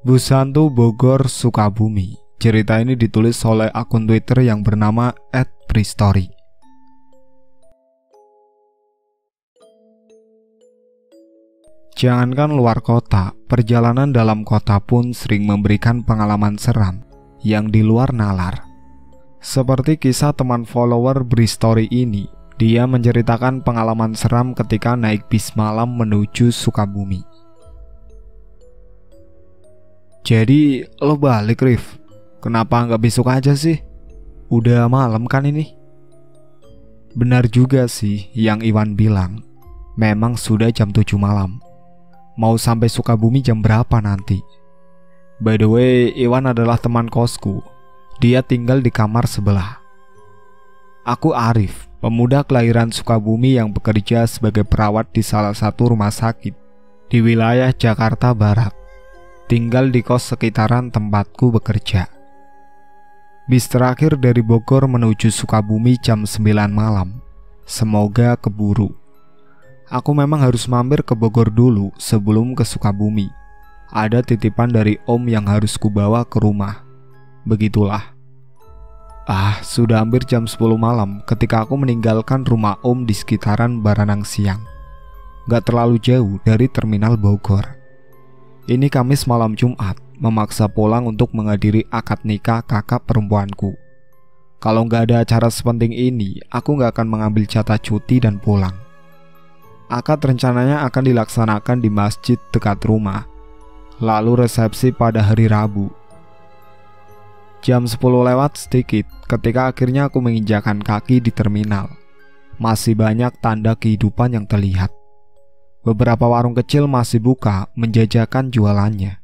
Busantu Bogor Sukabumi. Cerita ini ditulis oleh akun Twitter yang bernama @prestory. Jangankan luar kota, perjalanan dalam kota pun sering memberikan pengalaman seram yang di luar nalar. Seperti kisah teman follower Bristory ini, dia menceritakan pengalaman seram ketika naik bis malam menuju Sukabumi. Jadi lo balik, Rif? Kenapa nggak besok aja sih? Udah malam kan ini? Benar juga sih yang Iwan bilang. Memang sudah jam 7 malam. Mau sampai Sukabumi jam berapa nanti? By the way, Iwan adalah teman kosku. Dia tinggal di kamar sebelah. Aku Arif, pemuda kelahiran Sukabumi yang bekerja sebagai perawat di salah satu rumah sakit di wilayah Jakarta Barat. Tinggal di kos sekitaran tempatku bekerja. Bis terakhir dari Bogor menuju Sukabumi jam 9 malam. Semoga keburu. Aku memang harus mampir ke Bogor dulu sebelum ke Sukabumi. Ada titipan dari Om yang harus kubawa ke rumah. Begitulah. Sudah hampir jam 10 malam ketika aku meninggalkan rumah Om di sekitaran Baranang Siang. Gak terlalu jauh dari terminal Bogor. Ini Kamis malam Jumat, memaksa pulang untuk menghadiri akad nikah kakak perempuanku. Kalau nggak ada acara sepenting ini, aku nggak akan mengambil jatah cuti dan pulang. Akad rencananya akan dilaksanakan di masjid dekat rumah, lalu resepsi pada hari Rabu. Jam 10 lewat sedikit ketika akhirnya aku menginjakan kaki di terminal. Masih banyak tanda kehidupan yang terlihat. Beberapa warung kecil masih buka menjajakan jualannya.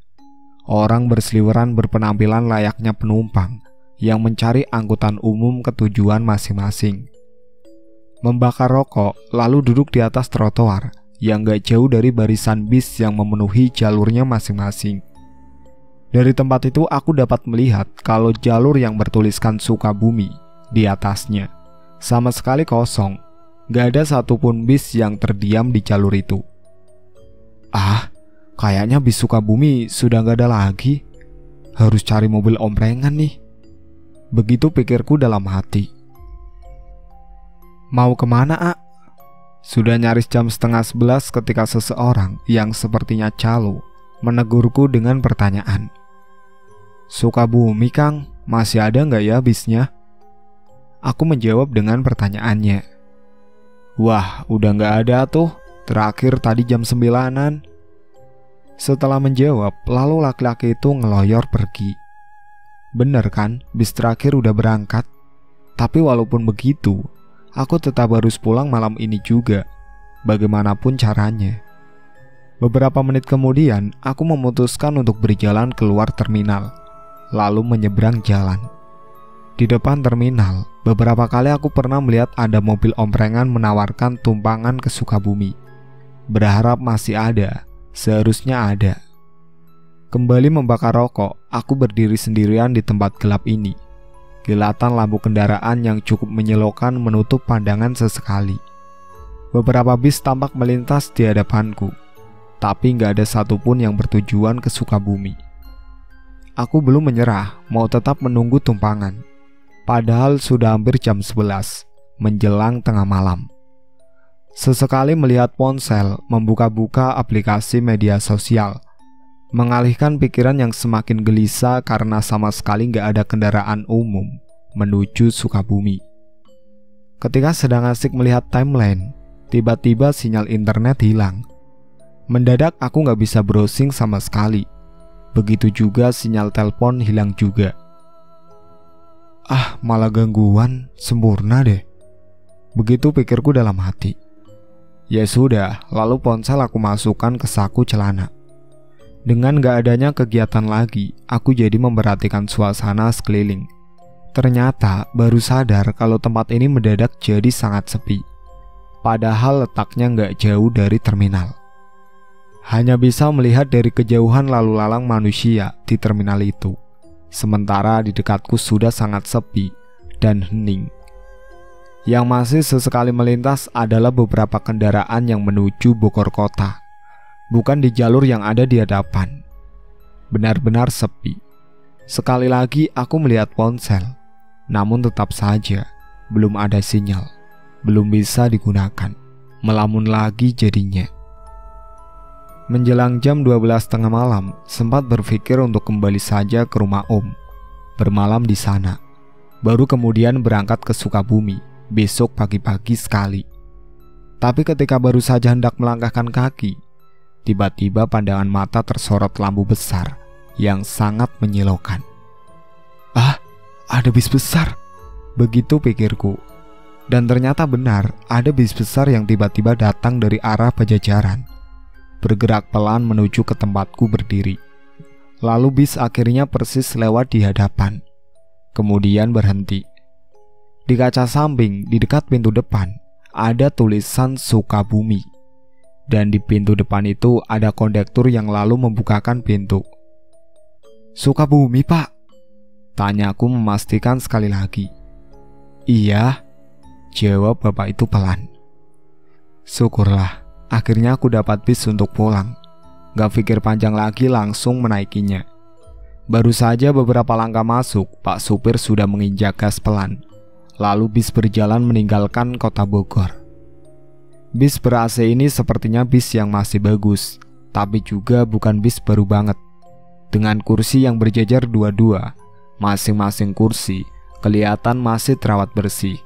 Orang berseliweran berpenampilan layaknya penumpang yang mencari angkutan umum ke tujuan masing-masing. Membakar rokok lalu duduk di atas trotoar yang gak jauh dari barisan bis yang memenuhi jalurnya masing-masing. Dari tempat itu aku dapat melihat kalau jalur yang bertuliskan Sukabumi di atasnya sama sekali kosong. Gak ada satupun bis yang terdiam di jalur itu. Kayaknya bis Sukabumi sudah gak ada lagi. Harus cari mobil omprengan nih. Begitu pikirku dalam hati. Mau kemana, Sudah nyaris jam 10:30 ketika seseorang yang sepertinya calo menegurku dengan pertanyaan. Sukabumi, Kang, masih ada gak ya bisnya? Aku menjawab dengan pertanyaannya. Wah, udah gak ada tuh. Terakhir tadi jam 9-an. Setelah menjawab, lalu laki-laki itu ngeloyor pergi. Bener kan, bis terakhir udah berangkat. Tapi walaupun begitu, aku tetap harus pulang malam ini juga. Bagaimanapun caranya. Beberapa menit kemudian, aku memutuskan untuk berjalan keluar terminal, lalu menyeberang jalan. Di depan terminal, beberapa kali aku pernah melihat ada mobil omprengan menawarkan tumpangan ke Sukabumi. Berharap masih ada, seharusnya ada. Kembali membakar rokok, aku berdiri sendirian di tempat gelap ini. Kilatan lampu kendaraan yang cukup menyilaukan menutup pandangan sesekali. Beberapa bis tampak melintas di hadapanku, tapi gak ada satupun yang bertujuan ke Sukabumi. Aku belum menyerah, mau tetap menunggu tumpangan. Padahal sudah hampir jam 11, menjelang tengah malam. Sesekali melihat ponsel, membuka-buka aplikasi media sosial, mengalihkan pikiran yang semakin gelisah karena sama sekali gak ada kendaraan umum menuju Sukabumi. Ketika sedang asik melihat timeline, tiba-tiba sinyal internet hilang. Mendadak aku gak bisa browsing sama sekali. Begitu juga sinyal telepon hilang juga. Malah gangguan, sempurna deh. Begitu pikirku dalam hati. Ya sudah, lalu ponsel aku masukkan ke saku celana. Dengan gak adanya kegiatan lagi, aku jadi memperhatikan suasana sekeliling. Ternyata baru sadar kalau tempat ini mendadak jadi sangat sepi. Padahal letaknya gak jauh dari terminal. Hanya bisa melihat dari kejauhan lalu lalang manusia di terminal itu. Sementara di dekatku sudah sangat sepi dan hening. Yang masih sesekali melintas adalah beberapa kendaraan yang menuju Bogor kota, bukan di jalur yang ada di hadapan. benar-benar sepi. Sekali lagi aku melihat ponsel, namun tetap saja belum ada sinyal, belum bisa digunakan. Melamun lagi jadinya. Menjelang jam 12.30 malam, sempat berpikir untuk kembali saja ke rumah Om, bermalam di sana. Baru kemudian berangkat ke Sukabumi besok pagi-pagi sekali. Tapi ketika baru saja hendak melangkahkan kaki, tiba-tiba pandangan mata tersorot lampu besar yang sangat menyilaukan. Ah, ada bis besar, begitu pikirku. Dan ternyata benar, ada bis besar yang tiba-tiba datang dari arah Pajajaran, bergerak pelan menuju ke tempatku berdiri. Lalu bis akhirnya persis lewat di hadapan, kemudian berhenti. Di kaca samping, di dekat pintu depan, ada tulisan Sukabumi. Dan di pintu depan itu ada kondektur yang lalu membukakan pintu. "Sukabumi, Pak?" tanyaku memastikan sekali lagi. "Iya," jawab bapak itu pelan. Syukurlah, akhirnya aku dapat bis untuk pulang. Gak pikir panjang lagi langsung menaikinya. Baru saja beberapa langkah masuk, Pak supir sudah menginjak gas pelan. Lalu bis berjalan meninggalkan kota Bogor. Bis ber-AC ini sepertinya bis yang masih bagus, tapi juga bukan bis baru banget. Dengan kursi yang berjejer dua-dua, masing-masing kursi kelihatan masih terawat bersih.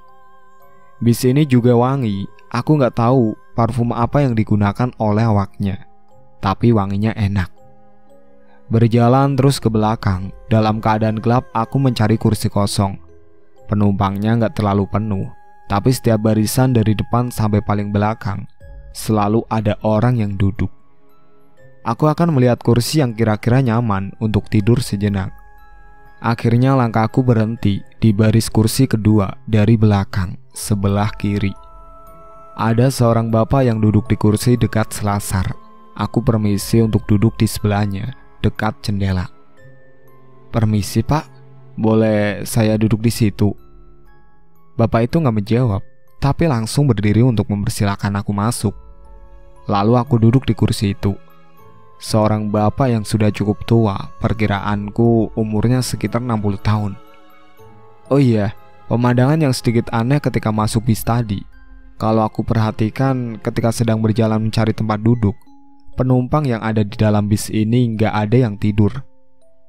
Bis ini juga wangi. Aku nggak tahu parfum apa yang digunakan oleh awaknya, tapi wanginya enak. Berjalan terus ke belakang, dalam keadaan gelap aku mencari kursi kosong. Penumpangnya nggak terlalu penuh, tapi setiap barisan dari depan sampai paling belakang selalu ada orang yang duduk. Aku akan melihat kursi yang kira-kira nyaman untuk tidur sejenak. Akhirnya langkahku berhenti di baris kursi kedua dari belakang, sebelah kiri. Ada seorang bapak yang duduk di kursi dekat selasar. Aku permisi untuk duduk di sebelahnya, dekat jendela. "Permisi, Pak, boleh saya duduk di situ?" Bapak itu gak menjawab, tapi langsung berdiri untuk mempersilahkan aku masuk. Lalu aku duduk di kursi itu. Seorang bapak yang sudah cukup tua, perkiraanku umurnya sekitar 60 tahun. Oh iya, pemandangan yang sedikit aneh ketika masuk bis tadi. Kalau aku perhatikan ketika sedang berjalan mencari tempat duduk, penumpang yang ada di dalam bis ini nggak ada yang tidur.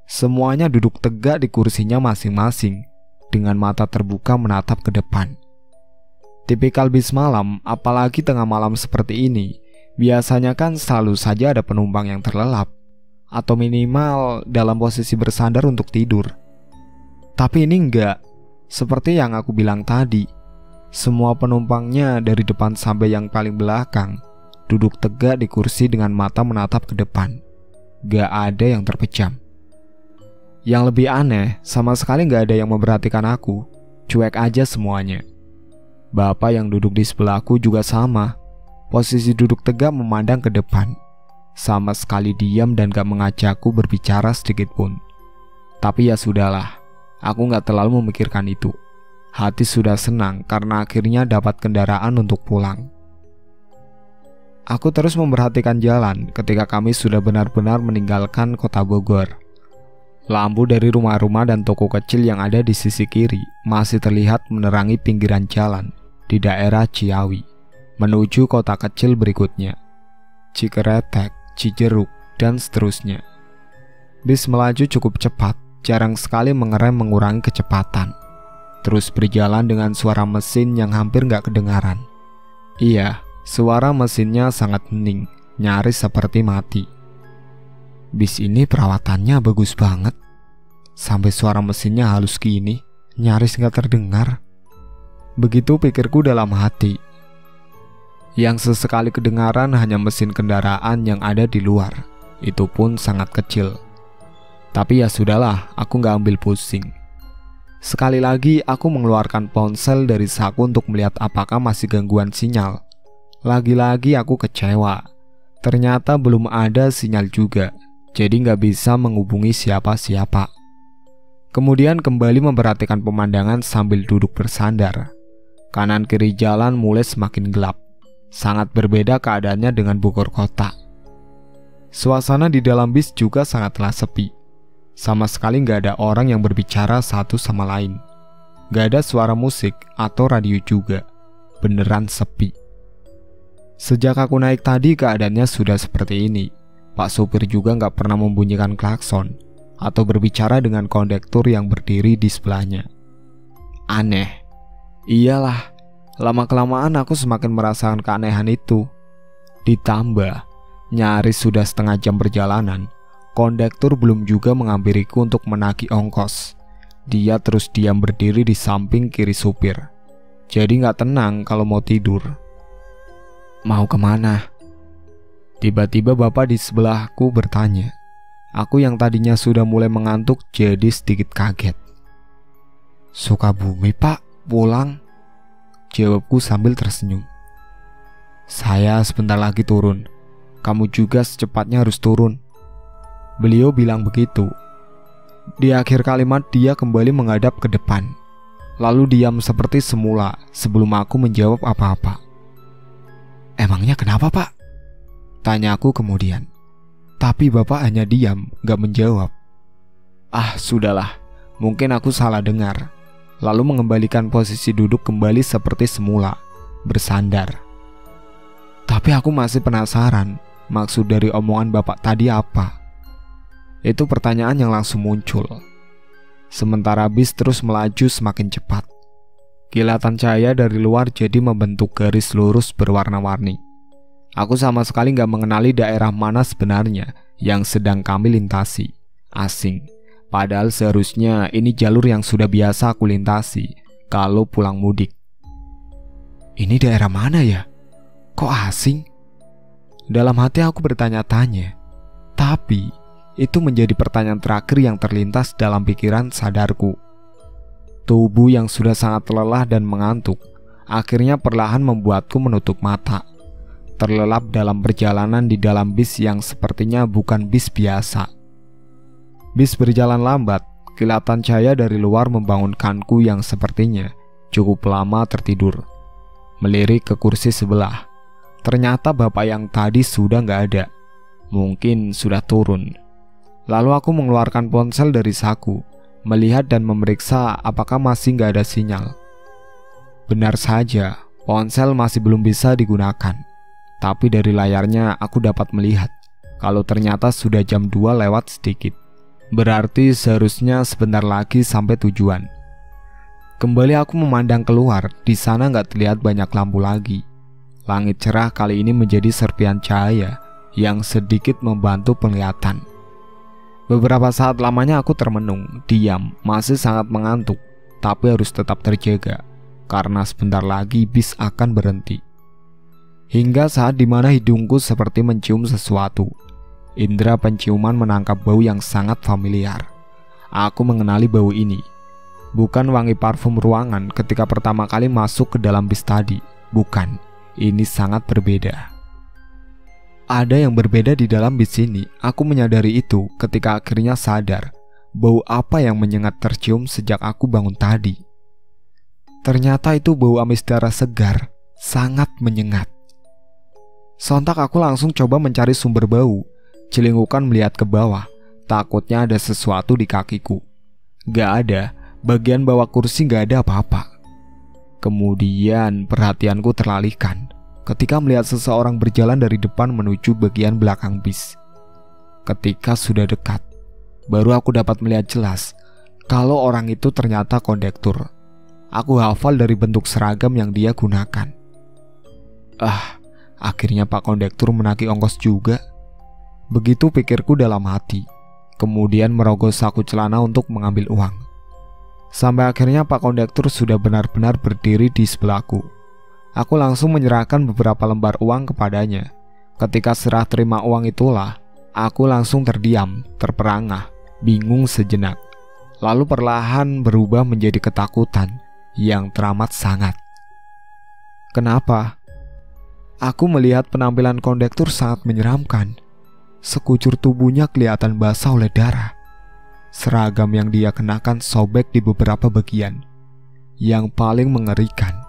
Semuanya duduk tegak di kursinya masing-masing, dengan mata terbuka menatap ke depan. Tipikal bis malam, apalagi tengah malam seperti ini, biasanya kan selalu saja ada penumpang yang terlelap, atau minimal dalam posisi bersandar untuk tidur. Tapi ini enggak. Seperti yang aku bilang tadi, semua penumpangnya dari depan sampai yang paling belakang duduk tegak di kursi dengan mata menatap ke depan. Gak ada yang terpejam. Yang lebih aneh, sama sekali gak ada yang memperhatikan aku. Cuek aja semuanya. Bapak yang duduk di sebelahku juga sama. Posisi duduk tegak memandang ke depan, sama sekali diam dan gak mengajakku berbicara sedikit pun. Tapi ya sudahlah, aku gak terlalu memikirkan itu. Hati sudah senang karena akhirnya dapat kendaraan untuk pulang. Aku terus memperhatikan jalan ketika kami sudah benar-benar meninggalkan kota Bogor. Lampu dari rumah-rumah dan toko kecil yang ada di sisi kiri masih terlihat menerangi pinggiran jalan di daerah Ciawi menuju kota kecil berikutnya, Cikeretek, Cijeruk, dan seterusnya. Bis melaju cukup cepat, jarang sekali mengerem mengurangi kecepatan. Terus berjalan dengan suara mesin yang hampir gak kedengaran. Iya, suara mesinnya sangat hening, nyaris seperti mati. Bis ini perawatannya bagus banget. Sampai suara mesinnya halus gini, nyaris gak terdengar. Begitu pikirku dalam hati. Yang sesekali kedengaran hanya mesin kendaraan yang ada di luar. Itu pun sangat kecil. Tapi ya sudahlah, aku gak ambil pusing. Sekali lagi aku mengeluarkan ponsel dari saku untuk melihat apakah masih gangguan sinyal. Lagi-lagi aku kecewa. Ternyata belum ada sinyal juga, jadi gak bisa menghubungi siapa-siapa. Kemudian kembali memperhatikan pemandangan sambil duduk bersandar. Kanan kiri jalan mulai semakin gelap. Sangat berbeda keadaannya dengan Bogor kota. Suasana di dalam bis juga sangatlah sepi. Sama sekali nggak ada orang yang berbicara satu sama lain. Nggak ada suara musik atau radio juga. Beneran sepi. Sejak aku naik tadi keadaannya sudah seperti ini. Pak supir juga nggak pernah membunyikan klakson atau berbicara dengan kondektur yang berdiri di sebelahnya. Aneh. Iyalah, lama-kelamaan aku semakin merasakan keanehan itu. Ditambah, nyaris sudah setengah jam perjalanan, kondektur belum juga menghampiriku untuk menagih ongkos. Dia terus diam berdiri di samping kiri supir. Jadi gak tenang kalau mau tidur. Mau kemana? Tiba-tiba bapak di sebelahku bertanya. Aku yang tadinya sudah mulai mengantuk jadi sedikit kaget. Sukabumi pak, pulang. Jawabku sambil tersenyum. Saya sebentar lagi turun. Kamu juga secepatnya harus turun. Beliau bilang begitu. Di akhir kalimat dia kembali menghadap ke depan, lalu diam seperti semula sebelum aku menjawab apa-apa. Emangnya kenapa pak? Tanya aku kemudian. Tapi bapak hanya diam, gak menjawab. Ah sudahlah, mungkin aku salah dengar. Lalu mengembalikan posisi duduk kembali seperti semula, bersandar. Tapi aku masih penasaran, maksud dari omongan bapak tadi apa? Itu pertanyaan yang langsung muncul. Sementara bis terus melaju semakin cepat. Kilatan cahaya dari luar jadi membentuk garis lurus berwarna-warni. Aku sama sekali gak mengenali daerah mana sebenarnya yang sedang kami lintasi. Asing. Padahal seharusnya ini jalur yang sudah biasa aku lintasi kalau pulang mudik. Ini daerah mana ya? Kok asing? Dalam hati aku bertanya-tanya. Tapi itu menjadi pertanyaan terakhir yang terlintas dalam pikiran sadarku. Tubuh yang sudah sangat lelah dan mengantuk akhirnya perlahan membuatku menutup mata. Terlelap dalam perjalanan di dalam bis yang sepertinya bukan bis biasa. Bis berjalan lambat, kilatan cahaya dari luar membangunkanku yang sepertinya cukup lama tertidur. Melirik ke kursi sebelah. Ternyata bapak yang tadi sudah gak ada. Mungkin sudah turun. Lalu aku mengeluarkan ponsel dari saku, melihat dan memeriksa apakah masih gak ada sinyal. Benar saja, ponsel masih belum bisa digunakan. Tapi dari layarnya aku dapat melihat kalau ternyata sudah jam 2 lewat sedikit. Berarti seharusnya sebentar lagi sampai tujuan. Kembali aku memandang keluar, di sana nggak terlihat banyak lampu lagi. Langit cerah kali ini menjadi serpian cahaya yang sedikit membantu penglihatan. Beberapa saat lamanya aku termenung, diam, masih sangat mengantuk, tapi harus tetap terjaga karena sebentar lagi bis akan berhenti. Hingga saat dimana hidungku seperti mencium sesuatu. Indra penciuman menangkap bau yang sangat familiar. Aku mengenali bau ini. Bukan wangi parfum ruangan ketika pertama kali masuk ke dalam bis tadi. Bukan, ini sangat berbeda. Ada yang berbeda di dalam bis ini. Aku menyadari itu ketika akhirnya sadar bau apa yang menyengat tercium sejak aku bangun tadi. Ternyata itu bau amis darah segar, sangat menyengat. Sontak aku langsung coba mencari sumber bau. Celingukan melihat ke bawah, takutnya ada sesuatu di kakiku. Gak ada, bagian bawah kursi gak ada apa-apa. Kemudian perhatianku teralihkan ketika melihat seseorang berjalan dari depan menuju bagian belakang bis. Ketika sudah dekat, baru aku dapat melihat jelas kalau orang itu ternyata kondektur. Aku hafal dari bentuk seragam yang dia gunakan. Akhirnya Pak Kondektur menagih ongkos juga. Begitu pikirku dalam hati. Kemudian merogoh saku celana untuk mengambil uang. Sampai akhirnya Pak Kondektur sudah benar-benar berdiri di sebelahku. Aku langsung menyerahkan beberapa lembar uang kepadanya. Ketika serah terima uang itulah, aku langsung terdiam, terperangah, bingung sejenak. Lalu perlahan berubah menjadi ketakutan yang teramat sangat. Kenapa? Aku melihat penampilan kondektur sangat menyeramkan. Sekujur tubuhnya kelihatan basah oleh darah. Seragam yang dia kenakan sobek di beberapa bagian. Yang paling mengerikan,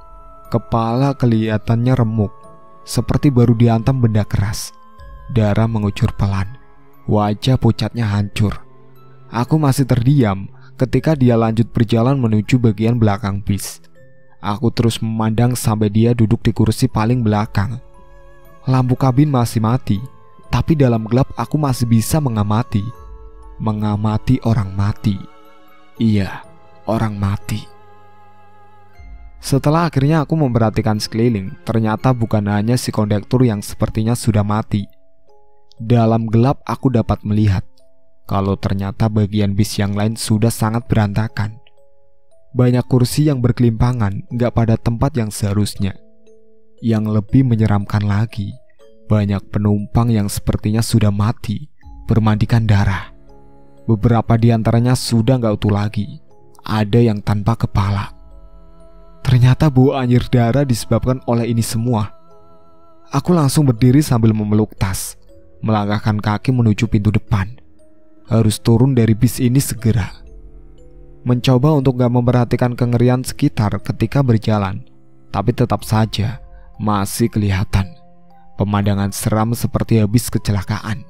kepala kelihatannya remuk, seperti baru dihantam benda keras. Darah mengucur pelan. Wajah pucatnya hancur. Aku masih terdiam ketika dia lanjut berjalan menuju bagian belakang bis. Aku terus memandang sampai dia duduk di kursi paling belakang. Lampu kabin masih mati, tapi dalam gelap aku masih bisa mengamati orang mati. Iya, orang mati. Setelah akhirnya aku memperhatikan sekeliling, ternyata bukan hanya si kondektur yang sepertinya sudah mati. Dalam gelap aku dapat melihat kalau ternyata bagian bis yang lain sudah sangat berantakan. Banyak kursi yang berkelimpangan, gak pada tempat yang seharusnya. Yang lebih menyeramkan lagi, banyak penumpang yang sepertinya sudah mati, bermandikan darah. Beberapa di antaranya sudah gak utuh lagi, ada yang tanpa kepala. Ternyata bau anjir darah disebabkan oleh ini semua. Aku langsung berdiri sambil memeluk tas, melangkahkan kaki menuju pintu depan. Harus turun dari bis ini segera. Mencoba untuk gak memperhatikan kengerian sekitar ketika berjalan, tapi tetap saja masih kelihatan pemandangan seram seperti habis kecelakaan.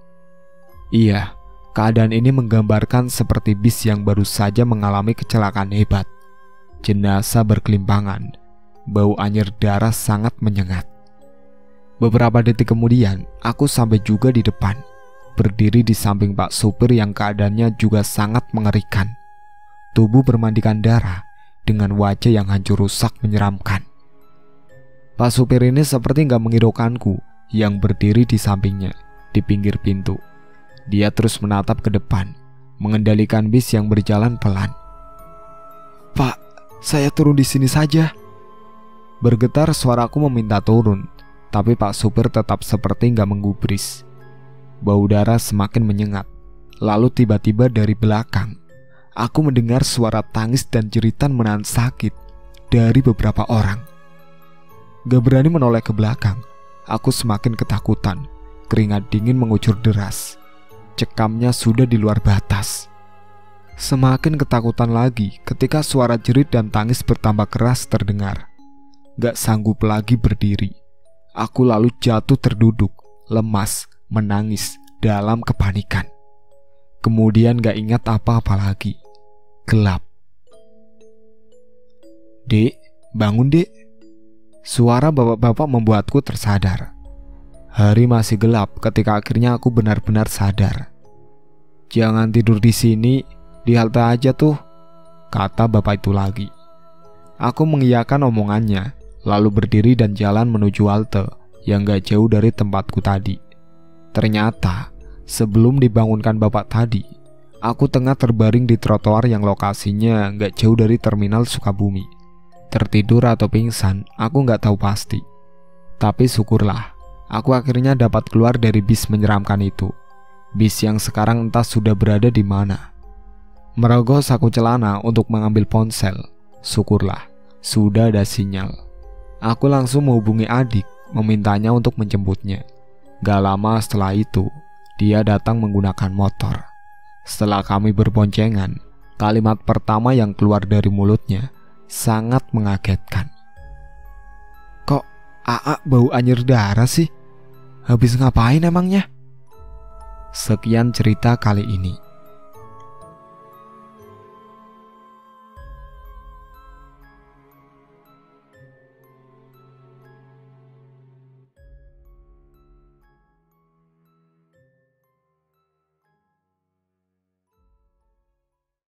Iya, keadaan ini menggambarkan seperti bis yang baru saja mengalami kecelakaan hebat. Jenazah berkelimpangan, bau anyir darah sangat menyengat. Beberapa detik kemudian, aku sampai juga di depan, berdiri di samping Pak Supir yang keadaannya juga sangat mengerikan. Tubuh bermandikan darah dengan wajah yang hancur rusak menyeramkan. Pak Supir ini seperti gak menghiraukanku yang berdiri di sampingnya, di pinggir pintu. Dia terus menatap ke depan, mengendalikan bis yang berjalan pelan. "Pak, saya turun di sini saja." Bergetar suaraku meminta turun, tapi Pak Supir tetap seperti gak menggubris. Bau darah semakin menyengat. Lalu tiba-tiba dari belakang, aku mendengar suara tangis dan jeritan menahan sakit dari beberapa orang. Gak berani menoleh ke belakang, aku semakin ketakutan. Keringat dingin mengucur deras. Cekamnya sudah di luar batas. Semakin ketakutan lagi ketika suara jerit dan tangis bertambah keras terdengar. Gak sanggup lagi berdiri. Aku lalu jatuh terduduk, lemas, menangis dalam kepanikan. Kemudian gak ingat apa-apa lagi. Gelap. "Dek, bangun dek." Suara bapak-bapak membuatku tersadar. Hari masih gelap ketika akhirnya aku benar-benar sadar. "Jangan tidur di sini, di halte aja tuh," kata bapak itu lagi. Aku mengiyakan omongannya, lalu berdiri dan jalan menuju halte yang gak jauh dari tempatku tadi. Ternyata, sebelum dibangunkan bapak tadi, aku tengah terbaring di trotoar yang lokasinya gak jauh dari terminal Sukabumi. Tertidur atau pingsan, aku gak tahu pasti. Tapi syukurlah, aku akhirnya dapat keluar dari bis menyeramkan itu. Bis yang sekarang entah sudah berada di mana. Merogoh saku celana untuk mengambil ponsel. Syukurlah, sudah ada sinyal. Aku langsung menghubungi adik, memintanya untuk menjemputnya. Gak lama setelah itu, dia datang menggunakan motor. Setelah kami berboncengan, kalimat pertama yang keluar dari mulutnya sangat mengagetkan. "Kok Aa bau anjir darah sih? Habis ngapain emangnya?" Sekian cerita kali ini.